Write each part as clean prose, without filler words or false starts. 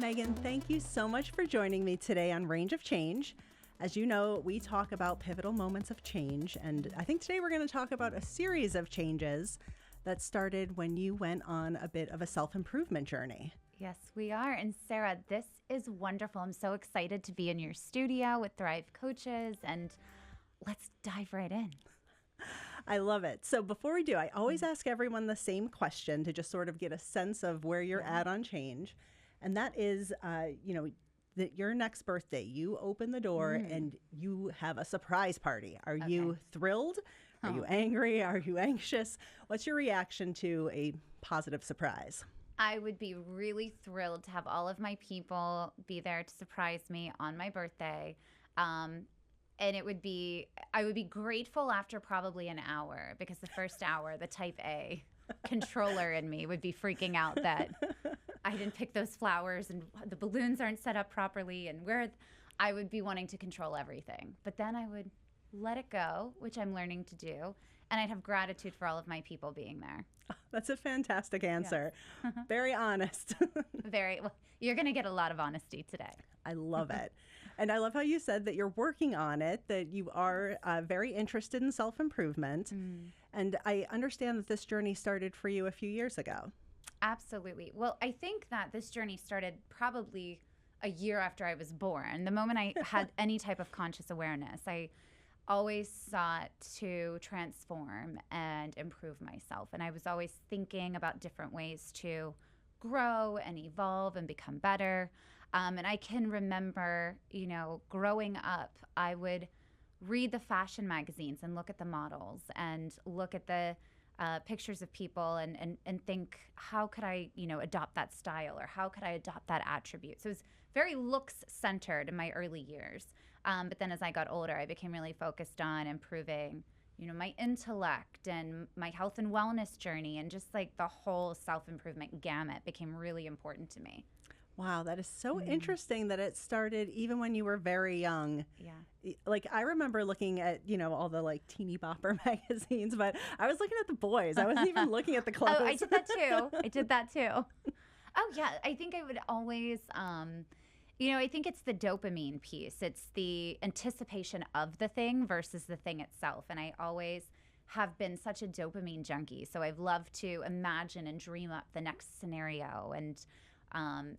Meagan, thank you so much for joining me today on Range of Change. As you know, we talk about pivotal moments of change, and I think today we're going to talk about a series of changes that started when you went on a bit of a self-improvement journey. Yes, we are. And Sarah, this is wonderful. I'm so excited to be in your studio with Thrive Coaches, and let's dive right in. I love it. So before we do, I always ask everyone the same question to just sort of get a sense of where you're at on change. And that is, that your next birthday, you open the door and you have a surprise party. Are you thrilled? Are you angry? Are you anxious? What's your reaction to a positive surprise? I would be really thrilled to have all of my people be there to surprise me on my birthday. And I would be grateful after probably an hour, because the first hour, the type A controller in me would be freaking out that I didn't pick those flowers and the balloons aren't set up properly, and I would be wanting to control everything. But then I would let it go, which I'm learning to do, and I'd have gratitude for all of my people being there. That's a fantastic answer. Yes. Very honest. Very well. You're going to get a lot of honesty today. I love it. And I love how you said that you're working on it, that you are very interested in self-improvement. And I understand that this journey started for you a few years ago. Absolutely. Well, I think that this journey started probably a year after I was born. The moment I had any type of conscious awareness, I always sought to transform and improve myself. And I was always thinking about different ways to grow and evolve and become better. And I can remember, growing up, I would read the fashion magazines and look at the models and look at the pictures of people and think, how could I, adopt that style, or how could I adopt that attribute? So it was very looks centered in my early years. But then as I got older, I became really focused on improving, my intellect and my health and wellness journey, and just like the whole self-improvement gamut became really important to me. Wow, that is so interesting that it started even when you were very young. Yeah. Like, I remember looking at, all the like teeny bopper magazines, but I was looking at the boys. I wasn't even looking at the clothes. Oh, I did that too. Oh, yeah. I think I would always, I think it's the dopamine piece. It's the anticipation of the thing versus the thing itself. And I always have been such a dopamine junkie. So I've loved to imagine and dream up the next scenario and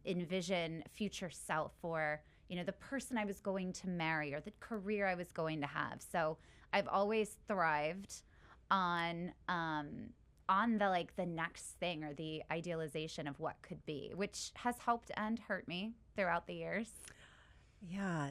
envision future self, or the person I was going to marry, or the career I was going to have. So I've always thrived on the next thing, or the idealization of what could be, which has helped and hurt me throughout the years. Yeah.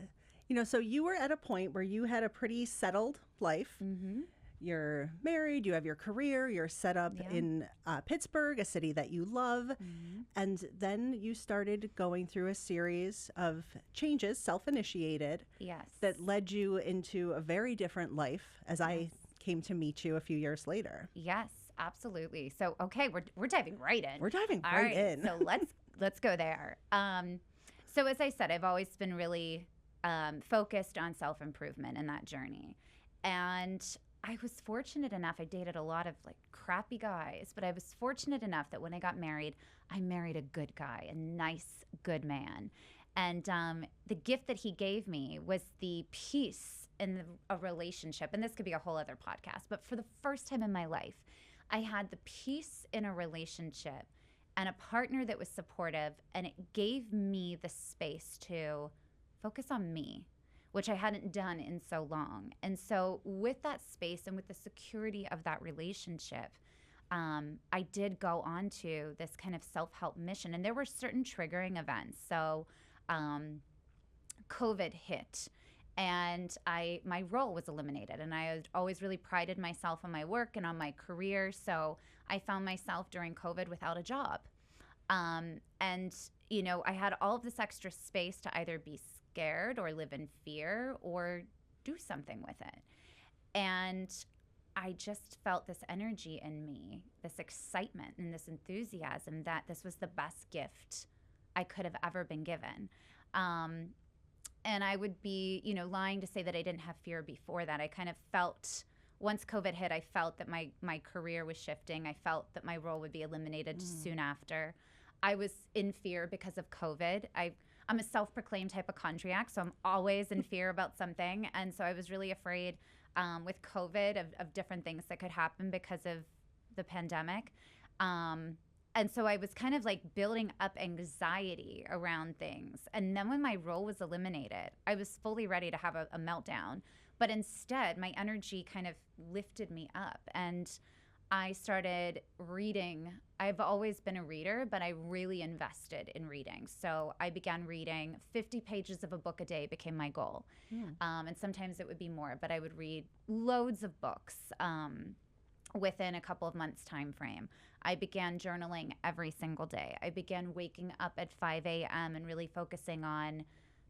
So you were at a point where you had a pretty settled life. Mm-hmm. You're married, you have your career, you're set up in Pittsburgh, a city that you love. Mm-hmm. And then you started going through a series of changes, self-initiated, that led you into a very different life as I came to meet you a few years later. Yes, absolutely. So, okay, we're diving right in. We're diving right in. So let's go there. So as I said, I've always been really focused on self-improvement in that journey. And I was fortunate enough, I dated a lot of crappy guys, but I was fortunate enough that when I got married, I married a good guy, a nice, good man. And the gift that he gave me was the peace in a relationship. And this could be a whole other podcast, but for the first time in my life, I had the peace in a relationship and a partner that was supportive, and it gave me the space to focus on me, which I hadn't done in so long. And so with that space and with the security of that relationship, I did go on to this kind of self-help mission. And there were certain triggering events. So COVID hit, and my role was eliminated. And I had always really prided myself on my work and on my career. So I found myself during COVID without a job. And I had all of this extra space to either be scared or live in fear or do something with it. And I just felt this energy in me, this excitement and this enthusiasm that this was the best gift I could have ever been given. And I would be, lying to say that I didn't have fear before that. I kind of felt, once COVID hit, I felt that my career was shifting. I felt that my role would be eliminated soon after. I was in fear because of COVID. I'm a self-proclaimed hypochondriac, so I'm always in fear about something. And so I was really afraid with COVID of different things that could happen because of the pandemic. And so I was kind of like building up anxiety around things. And then when my role was eliminated, I was fully ready to have a meltdown. But instead, my energy kind of lifted me up. And I started reading. I've always been a reader, but I really invested in reading. So I began reading 50 pages of a book a day became my goal. And sometimes it would be more, but I would read loads of books within a couple of months time frame. I began journaling every single day. I began waking up at 5 a.m. and really focusing on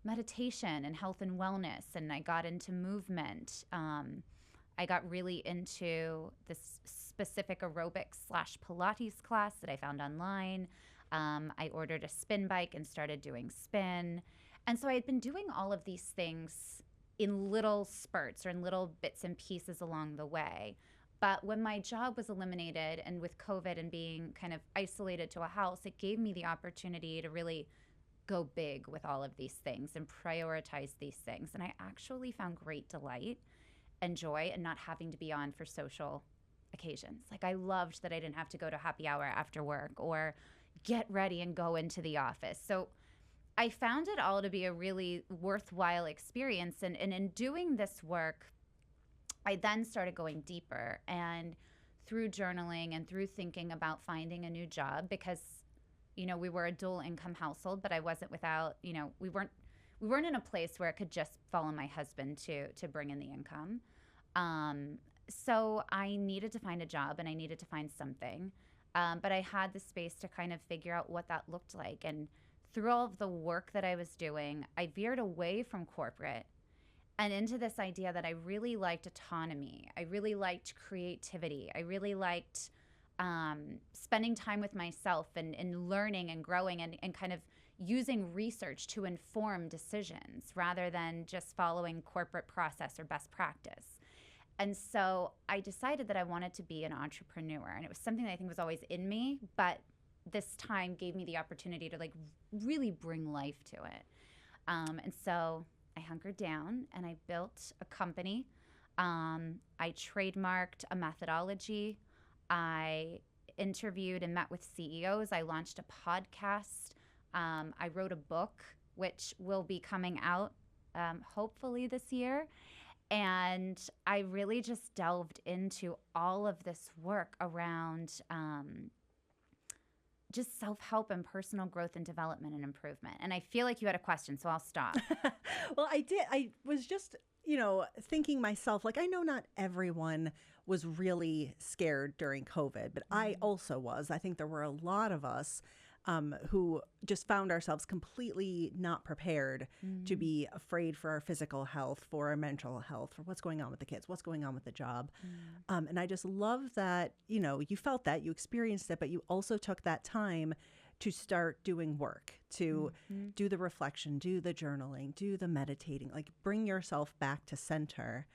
meditation and health and wellness. And I got into movement. I got really into this specific aerobics/Pilates class that I found online. I ordered a spin bike and started doing spin. And so I had been doing all of these things in little spurts or in little bits and pieces along the way. But when my job was eliminated and with COVID and being kind of isolated to a house, it gave me the opportunity to really go big with all of these things and prioritize these things. And I actually found great delight and joy in not having to be on for social occasions. Like I loved that I didn't have to go to happy hour after work or get ready and go into the office. So I found it all to be a really worthwhile experience. And in doing this work, I then started going deeper and through journaling and through thinking about finding a new job because, you know, we were a dual income household, but I wasn't without, you know, we weren't in a place where I could just follow my husband to bring in the income. So I needed to find a job and I needed to find something. But I had the space to kind of figure out what that looked like. And through all of the work that I was doing, I veered away from corporate and into this idea that I really liked autonomy. I really liked creativity. I really liked spending time with myself and learning and growing and kind of using research to inform decisions rather than just following corporate process or best practice. And so I decided that I wanted to be an entrepreneur. And it was something that I think was always in me, but this time gave me the opportunity to like really bring life to it. And so I hunkered down and I built a company. I trademarked a methodology. I interviewed and met with CEOs. I launched a podcast. I wrote a book, which will be coming out hopefully this year. And I really just delved into all of this work around just self-help and personal growth and development and improvement. And I feel like you had a question, so I'll stop. Well, I did. I was just, thinking myself, like, I know not everyone was really scared during COVID, but I also was. I think there were a lot of us who just found ourselves completely not prepared to be afraid for our physical health, for our mental health, for what's going on with the kids, what's going on with the job. And I just love that, you felt that, you experienced it, but you also took that time to start doing work, to do the reflection, do the journaling, do the meditating, like bring yourself back to center.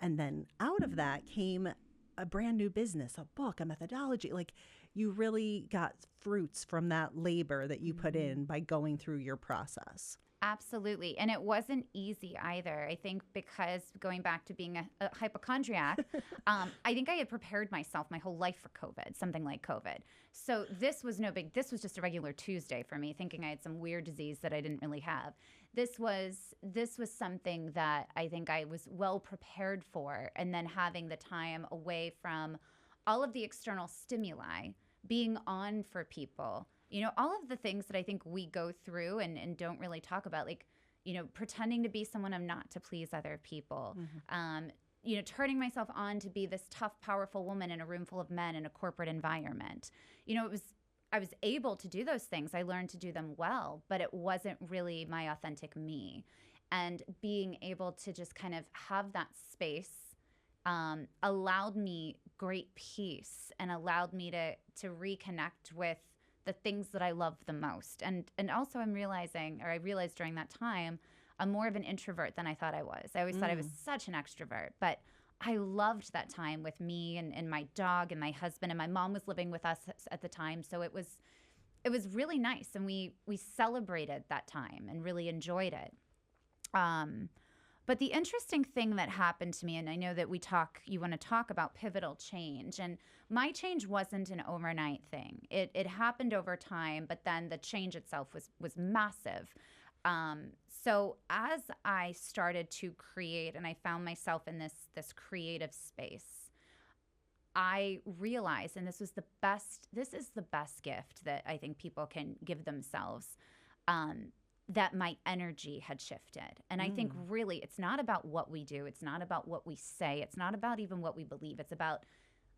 And then out of that came a brand new business, a book, a methodology. Like you really got fruits from that labor that you put in by going through your process. Absolutely. And it wasn't easy either. I think because going back to being a hypochondriac, I think I had prepared myself my whole life for COVID, something like COVID. So this was no big, this was just a regular Tuesday for me, thinking I had some weird disease that I didn't really have. This was something that I think I was well prepared for. And then having the time away from all of the external stimuli, being on for people, all of the things that I think we go through and don't really talk about, like, pretending to be someone I'm not to please other people, turning myself on to be this tough, powerful woman in a room full of men in a corporate environment. I was able to do those things. I learned to do them well, but it wasn't really my authentic me. And being able to just kind of have that space allowed me great peace and allowed me to reconnect with the things that I love the most. And also I realized during that time, I'm more of an introvert than I thought I was. I always thought I was such an extrovert, but I loved that time with me and my dog and my husband, and my mom was living with us at the time. So it was it was really nice, and we celebrated that time and really enjoyed it. But the interesting thing that happened to me, and I know that you want to talk about pivotal change, and my change wasn't an overnight thing. It happened over time, but then the change itself was massive. So as I started to create, and I found myself in this creative space, I realized, and this is the best gift that I think people can give themselves, that my energy had shifted. And I think really it's not about what we do. It's not about what we say. It's not about even what we believe. It's about,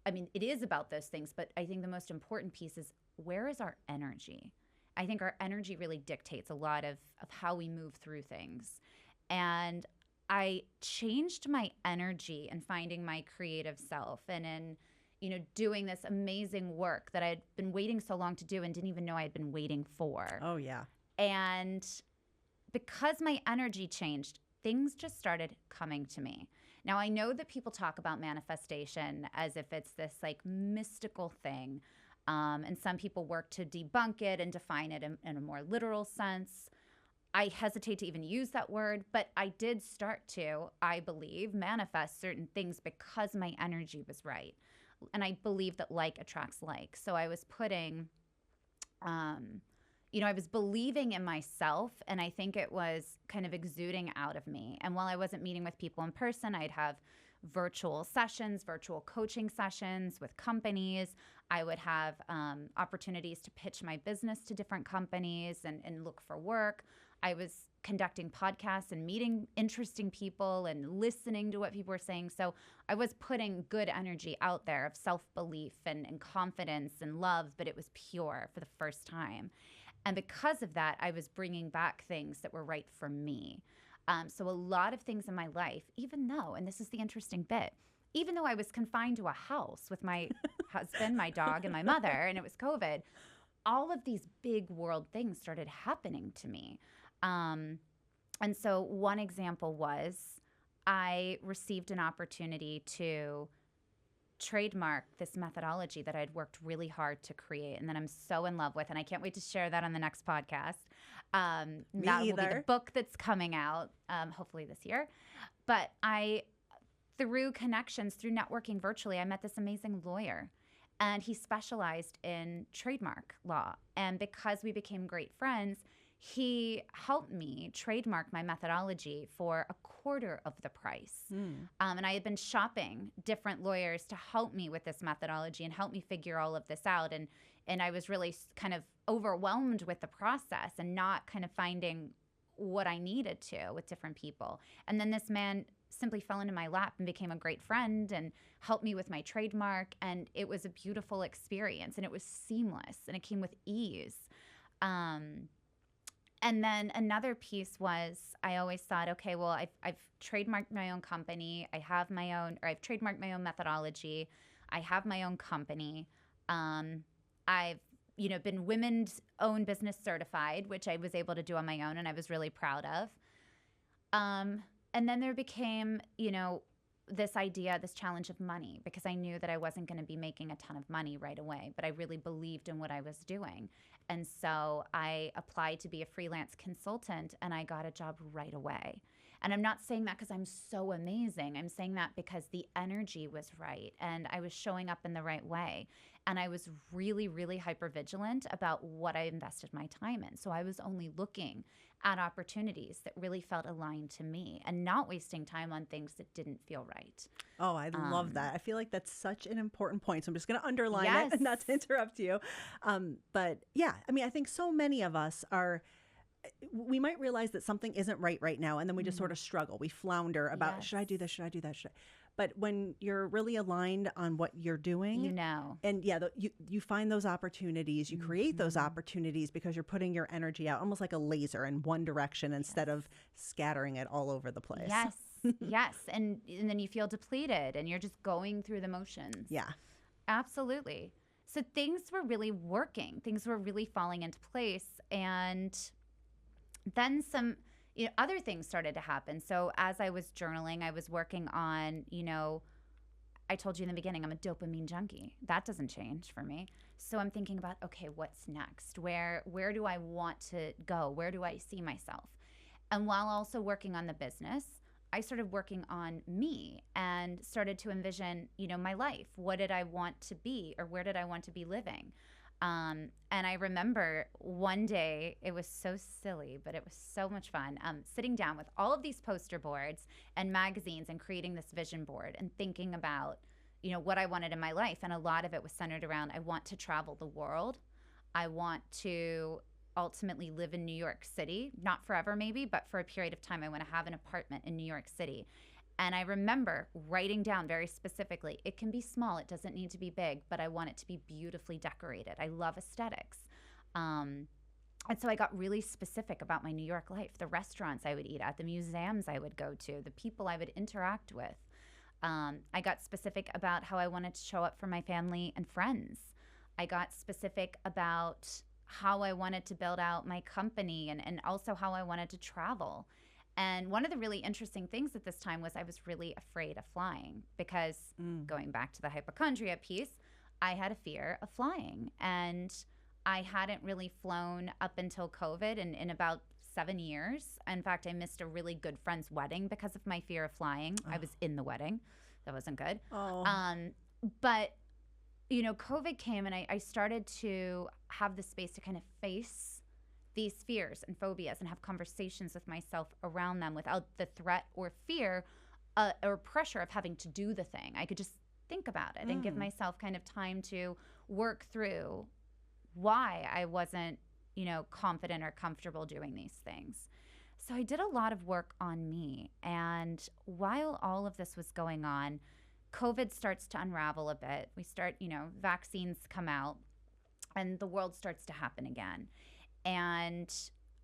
I mean, it is about those things, but I think the most important piece is, where is our energy? I think our energy really dictates a lot of how we move through things. And I changed my energy in finding my creative self, and in, doing this amazing work that I had been waiting so long to do and didn't even know I had been waiting for. Oh, yeah. And because my energy changed, things just started coming to me. Now, I know that people talk about manifestation as if it's this like mystical thing. And some people work to debunk it and define it in a more literal sense. I hesitate to even use that word, but I did start to, I believe, manifest certain things because my energy was right. And I believe that like attracts like. So I was putting, I was believing in myself, and I think it was kind of exuding out of me. And while I wasn't meeting with people in person, I'd have virtual sessions, virtual coaching sessions with companies. I would have opportunities to pitch my business to different companies and look for work. I was conducting podcasts and meeting interesting people and listening to what people were saying. So I was putting good energy out there of self-belief and confidence and love, but it was pure for the first time. And because of that, I was bringing back things that were right for me. So a lot of things in my life, even though, and this is the interesting bit, even though I was confined to a house with my husband, my dog, and my mother, and it was COVID, all of these big world things started happening to me. And so one example was I received an opportunity to trademark this methodology that I'd worked really hard to create and that I'm so in love with. And I can't wait to share that on the next podcast. That will be the book that's coming out, hopefully this year. But through connections, through networking virtually, I met this amazing lawyer, and he specialized in trademark law. And because we became great friends, he helped me trademark my methodology for $25 of the price. And I had been shopping different lawyers to help me with this methodology and help me figure all of this out. And I was really kind of overwhelmed with the process and not kind of finding what I needed to with different people. And then this man simply fell into my lap and became a great friend and helped me with my trademark. And it was a beautiful experience, and it was seamless, and it came with ease. And then another piece was, I always thought, okay, well, I've trademarked my own company. I've trademarked my own methodology. I have my own company. I've, been women's own business certified, which I was able to do on my own, and I was really proud of. And then there became, this challenge of money, because I knew that I wasn't going to be making a ton of money right away, but I really believed in what I was doing. And so I applied to be a freelance consultant, and I got a job right away. And I'm not saying that because I'm so amazing. I'm saying that because the energy was right, and I was showing up in the right way. And I was really, really hypervigilant about what I invested my time in. So I was only looking at opportunities that really felt aligned to me and not wasting time on things that didn't feel right. Oh, I love that. I feel like that's such an important point. So I'm just going to underline it and not to interrupt you. But yeah, I mean, I think so many of us we might realize that something isn't right now. And then we just sort of struggle. We flounder about, should I do this? Should I do that? But when you're really aligned on what you're doing, and you find those opportunities, you create those opportunities because you're putting your energy out almost like a laser in one direction instead of scattering it all over the place. Yes. Yes. And then you feel depleted and you're just going through the motions. Yeah. Absolutely. So things were really working. Things were really falling into place. And then some other things started to happen. So as I was journaling, I was working on, I told you in the beginning, I'm a dopamine junkie. That doesn't change for me. So I'm thinking about, okay, what's next? Where do I want to go? Where do I see myself? And while also working on the business, I started working on me and started to envision, my life. What did I want to be, or where did I want to be living? And I remember one day, it was so silly, but it was so much fun, sitting down with all of these poster boards and magazines and creating this vision board and thinking about, what I wanted in my life. And a lot of it was centered around, I want to travel the world. I want to ultimately live in New York City, not forever maybe, but for a period of time. I want to have an apartment in New York City. And I remember writing down very specifically, it can be small, it doesn't need to be big, but I want it to be beautifully decorated. I love aesthetics. And so I got really specific about my New York life, the restaurants I would eat at, the museums I would go to, the people I would interact with. I got specific about how I wanted to show up for my family and friends. I got specific about how I wanted to build out my company and also how I wanted to travel. And one of the really interesting things at this time was I was really afraid of flying because going back to the hypochondria piece, I had a fear of flying. And I hadn't really flown up until COVID in about 7 years. In fact, I missed a really good friend's wedding because of my fear of flying. I was in the wedding. That wasn't good. But COVID came and I started to have the space to kind of face these fears and phobias and have conversations with myself around them without the threat or fear or pressure of having to do the thing. I could just think about it and give myself kind of time to work through why I wasn't, confident or comfortable doing these things. So I did a lot of work on me. And while all of this was going on, COVID starts to unravel a bit. We start, vaccines come out and the world starts to happen again. And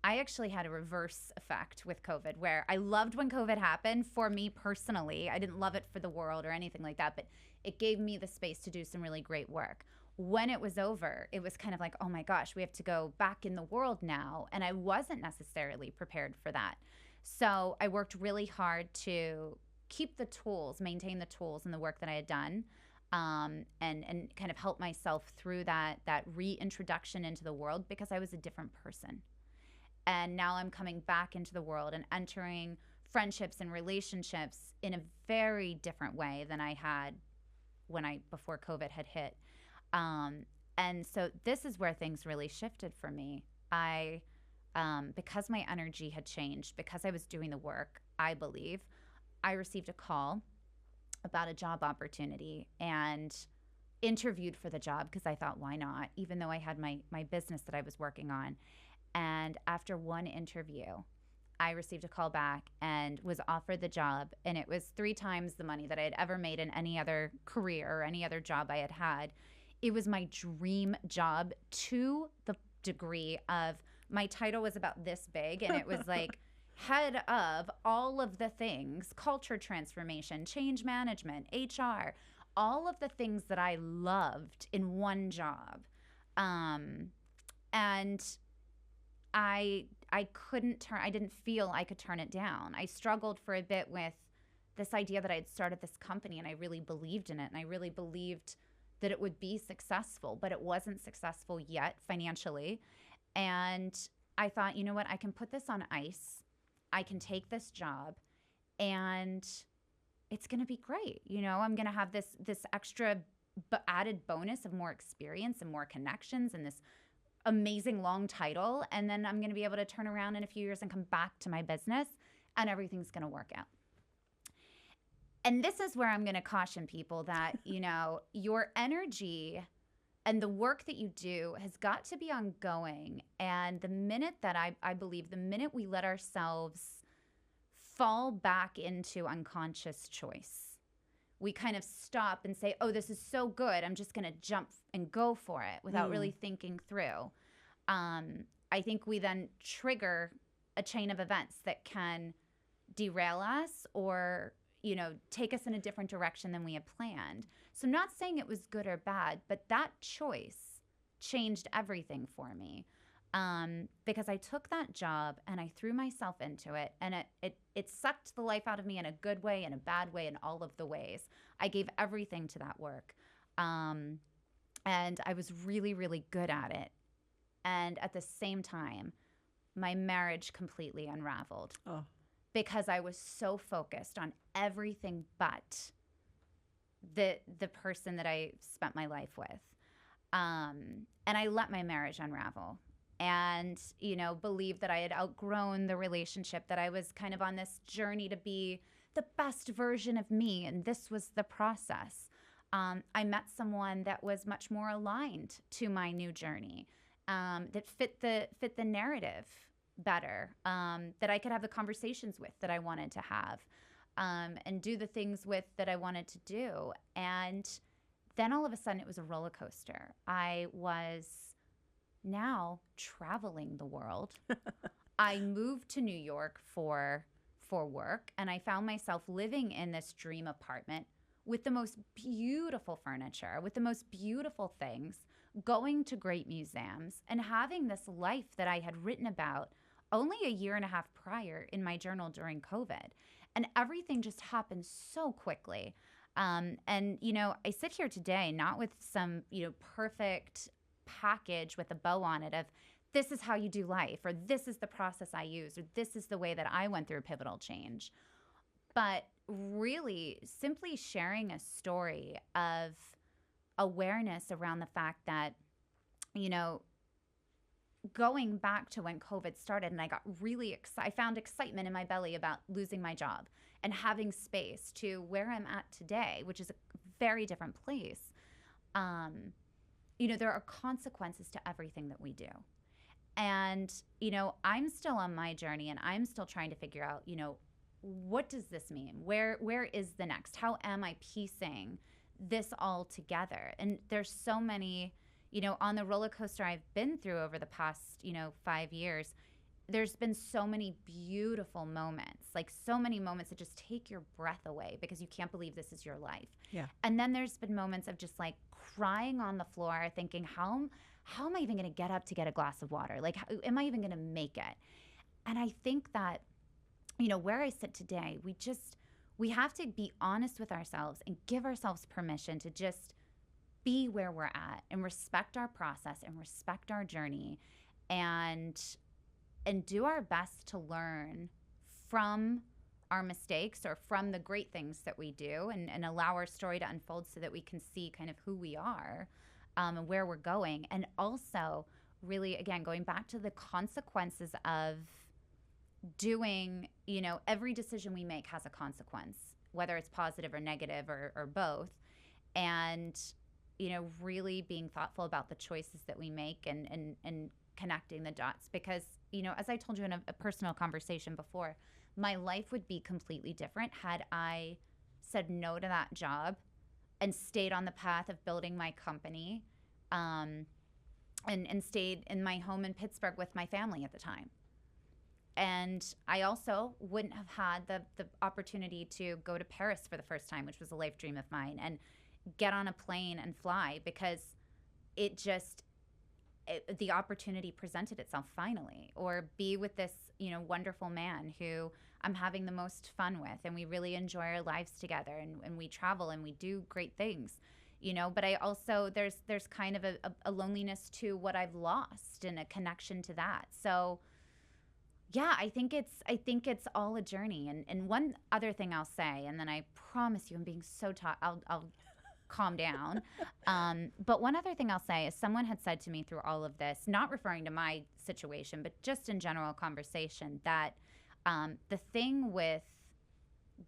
I actually had a reverse effect with COVID where I loved when COVID happened for me personally. I didn't love it for the world or anything like that, but it gave me the space to do some really great work. When it was over, it was kind of like, oh my gosh, we have to go back in the world now. And I wasn't necessarily prepared for that. So I worked really hard to keep the tools, maintain the tools and the work that I had done, and kind of help myself through that reintroduction into the world because I was a different person. And now I'm coming back into the world and entering friendships and relationships in a very different way than I had before COVID had hit. And so this is where things really shifted for me. Because my energy had changed, because I was doing the work, I believe, I received a call about a job opportunity and interviewed for the job because I thought, why not? Even though I had my business that I was working on. And after one interview, I received a call back and was offered the job. And it was 3 times the money that I had ever made in any other career or any other job I had had. It was my dream job to the degree of my title was about this big. And it was like head of all of the things, culture transformation, change management, HR, all of the things that I loved in one job. And I didn't feel I could turn it down. I struggled for a bit with this idea that I had started this company and I really believed in it. And I really believed that it would be successful, but it wasn't successful yet financially. And I thought, you know what, I can put this on ice. I can take this job and it's going to be great. I'm going to have this extra added bonus of more experience and more connections and this amazing long title. And then I'm going to be able to turn around in a few years and come back to my business and everything's going to work out. And this is where I'm going to caution people that, your energy and the work that you do has got to be ongoing. And the minute that I believe, the minute we let ourselves fall back into unconscious choice, we kind of stop and say, oh, this is so good, I'm just going to jump and go for it without really thinking through. I think we then trigger a chain of events that can derail us or take us in a different direction than we had planned. So not saying it was good or bad, but that choice changed everything for me. because I took that job and I threw myself into it, and it sucked the life out of me in a good way, in a bad way, in all of the ways. I gave everything to that work. And I was really, really good at it. And at the same time, my marriage completely unraveled because I was so focused on everything but the person that I spent my life with. And I let my marriage unravel and, believed that I had outgrown the relationship, that I was kind of on this journey to be the best version of me. And this was the process. I met someone that was much more aligned to my new journey, that fit the narrative better, that I could have the conversations with that I wanted to have, and do the things with that I wanted to do. And then all of a sudden it was a roller coaster. I was now traveling the world. I moved to New York for work, and I found myself living in this dream apartment with the most beautiful furniture, with the most beautiful things, going to great museums, and having this life that I had written about only a year and a half prior in my journal during COVID. And everything just happened so quickly. And, I sit here today not with some, perfect package with a bow on it of this is how you do life, or this is the process I use, or this is the way that I went through a pivotal change. But really simply sharing a story of awareness around the fact that, going back to when COVID started, and I got really I found excitement in my belly about losing my job and having space, to where I'm at today, which is a very different place. There are consequences to everything that we do. And, I'm still on my journey, and I'm still trying to figure out, what does this mean? Where is the next? How am I piecing this all together? And there's so many, on the roller coaster I've been through over the past, 5 years, there's been so many beautiful moments, like so many moments that just take your breath away because you can't believe this is your life. Yeah. And then there's been moments of just like crying on the floor, thinking, how am I even going to get up to get a glass of water? Like, how am I even going to make it? And I think that, where I sit today, we have to be honest with ourselves and give ourselves permission to just be where we're at and respect our process and respect our journey, and do our best to learn from our mistakes or from the great things that we do, and allow our story to unfold so that we can see kind of who we are, and where we're going. And also really, again, going back to the consequences of doing, every decision we make has a consequence, whether it's positive or negative or both. And, really being thoughtful about the choices that we make, and connecting the dots. Because, as I told you in a personal conversation before, my life would be completely different had I said no to that job and stayed on the path of building my company, and stayed in my home in Pittsburgh with my family at the time. And I also wouldn't have had the opportunity to go to Paris for the first time, which was a life dream of mine, and get on a plane and fly, because the opportunity presented itself finally. Or be with this, wonderful man who I'm having the most fun with, and we really enjoy our lives together, and we travel and we do great things. But I also, there's kind of a loneliness to what I've lost, and a connection to that. So yeah, I think it's all a journey. And one other thing I'll say, and then I promise you I'm being so I'll calm down. But one other thing I'll say is, someone had said to me through all of this, not referring to my situation, but just in general conversation, that the thing with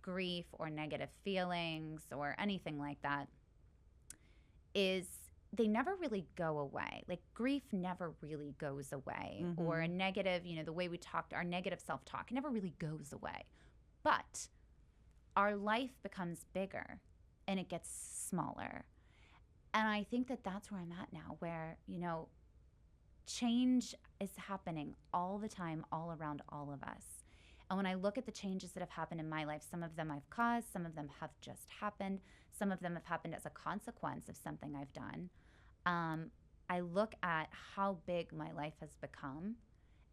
grief or negative feelings or anything like that is they never really go away. Like, grief never really goes away. Mm-hmm. Or a negative, the way we talked, our negative self-talk never really goes away. But our life becomes bigger and it gets smaller. And I think that that's where I'm at now, where, change is happening all the time, all around all of us. And when I look at the changes that have happened in my life, some of them I've caused, some of them have just happened, some of them have happened as a consequence of something I've done. I look at how big my life has become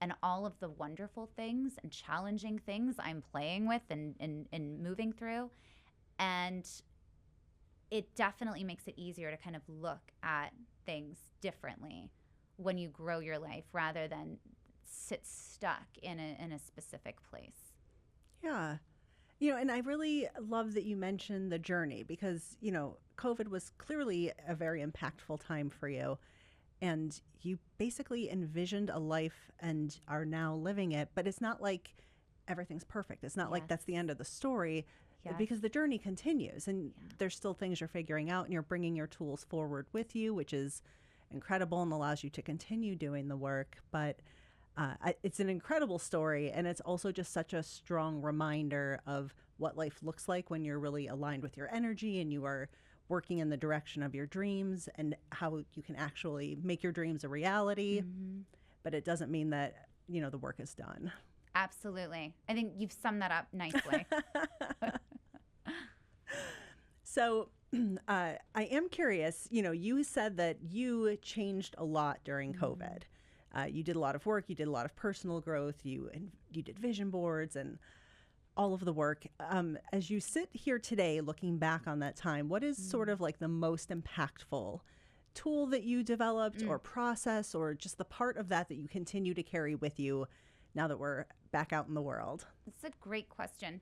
and all of the wonderful things and challenging things I'm playing with and moving through. And it definitely makes it easier to kind of look at things differently when you grow your life rather than sit stuck in a specific place. Yeah. And I really love that you mentioned the journey because, COVID was clearly a very impactful time for you. And you basically envisioned a life and are now living it. But it's not like everything's perfect. It's not like that's the end of the story because the journey continues and there's still things you're figuring out and you're bringing your tools forward with you, which is incredible and allows you to continue doing the work. But it's an incredible story, and it's also just such a strong reminder of what life looks like when you're really aligned with your energy and you are working in the direction of your dreams and how you can actually make your dreams a reality. Mm-hmm. But it doesn't mean that, the work is done. Absolutely. I think you've summed that up nicely. So I am curious, you said that you changed a lot during COVID. You did a lot of work. You did a lot of personal growth. You did vision boards and all of the work. As you sit here today, looking back on that time, what is sort of like the most impactful tool that you developed or process or just the part of that you continue to carry with you now that we're back out in the world? That's a great question.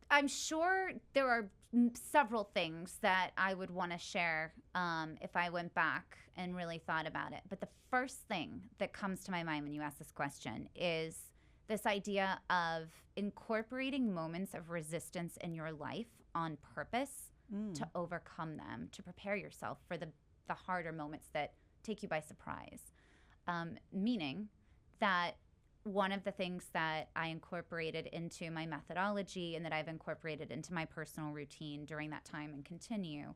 I'm sure there are several things that I would want to share if I went back and really thought about it. But the first thing that comes to my mind when you ask this question is this idea of incorporating moments of resistance in your life on purpose to overcome them, to prepare yourself for the harder moments that take you by surprise. Meaning that one of the things that I incorporated into my methodology and that I've incorporated into my personal routine during that time and continue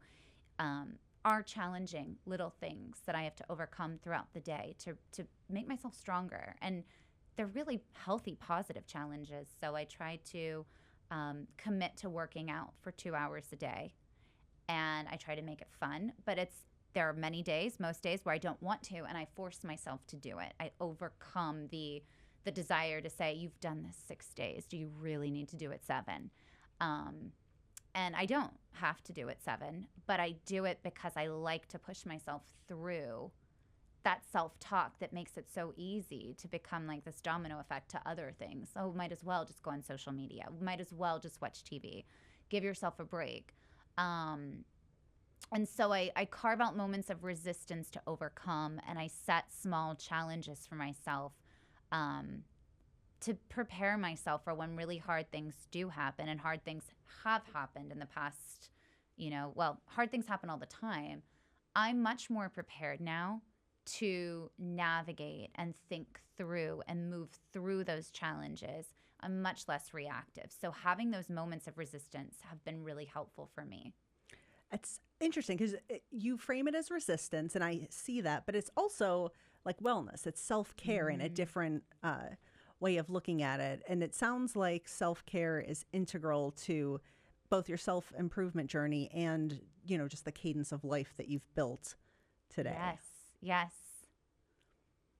are challenging little things that I have to overcome throughout the day to make myself stronger. And they're really healthy, positive challenges. So I try to commit to working out for 2 hours a day. And I try to make it fun. But there are many days, most days, where I don't want to, and I force myself to do it. I overcome the desire to say, you've done this 6 days. Do you really need to do it 7? And I don't have to do it 7, but I do it because I like to push myself through that self-talk that makes it so easy to become like this domino effect to other things. Oh, might as well just go on social media. Might as well just watch TV. Give yourself a break. And so I carve out moments of resistance to overcome, and I set small challenges for myself to prepare myself for when really hard things do happen. And hard things have happened in the past, hard things happen all the time. I'm much more prepared now to navigate and think through and move through those challenges. I'm much less reactive. So having those moments of resistance have been really helpful for me. It's interesting because you frame it as resistance, and I see that, but it's also like wellness. It's self-care in a different way of looking at it. And it sounds like self-care is integral to both your self-improvement journey and, just the cadence of life that you've built today. Yes.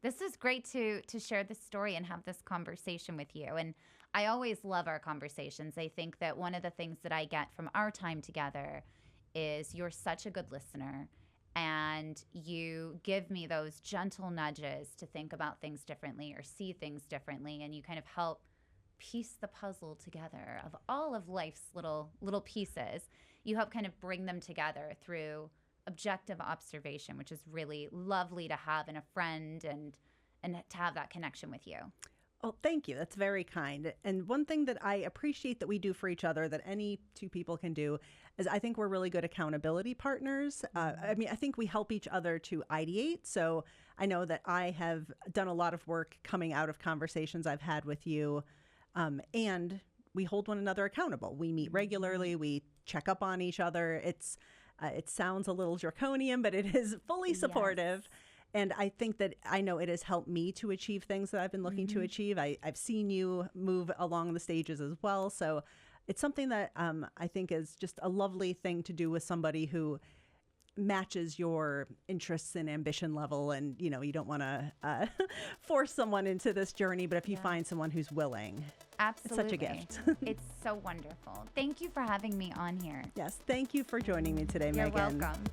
This is great to share this story and have this conversation with you. And I always love our conversations. I think that one of the things that I get from our time together is you're such a good listener, and you give me those gentle nudges to think about things differently or see things differently, and you kind of help piece the puzzle together of all of life's little pieces. You help kind of bring them together through objective observation, which is really lovely to have in a friend and to have that connection with you. Oh, thank you. That's very kind. And one thing that I appreciate that we do for each other that any two people can do is I think we're really good accountability partners. I think we help each other to ideate. So I know that I have done a lot of work coming out of conversations I've had with you, and we hold one another accountable. We meet regularly. We check up on each other. It sounds a little draconian, but it is fully supportive. Yes. And I think that I know it has helped me to achieve things that I've been looking to achieve. I've seen you move along the stages as well. So it's something that I think is just a lovely thing to do with somebody who matches your interests and ambition level. And, you know, you don't want to force someone into this journey, but if you find someone who's willing, absolutely. it's such a gift. It's so wonderful. Thank you for having me on here. Yes. Thank you for joining me today, Meagan. You're welcome.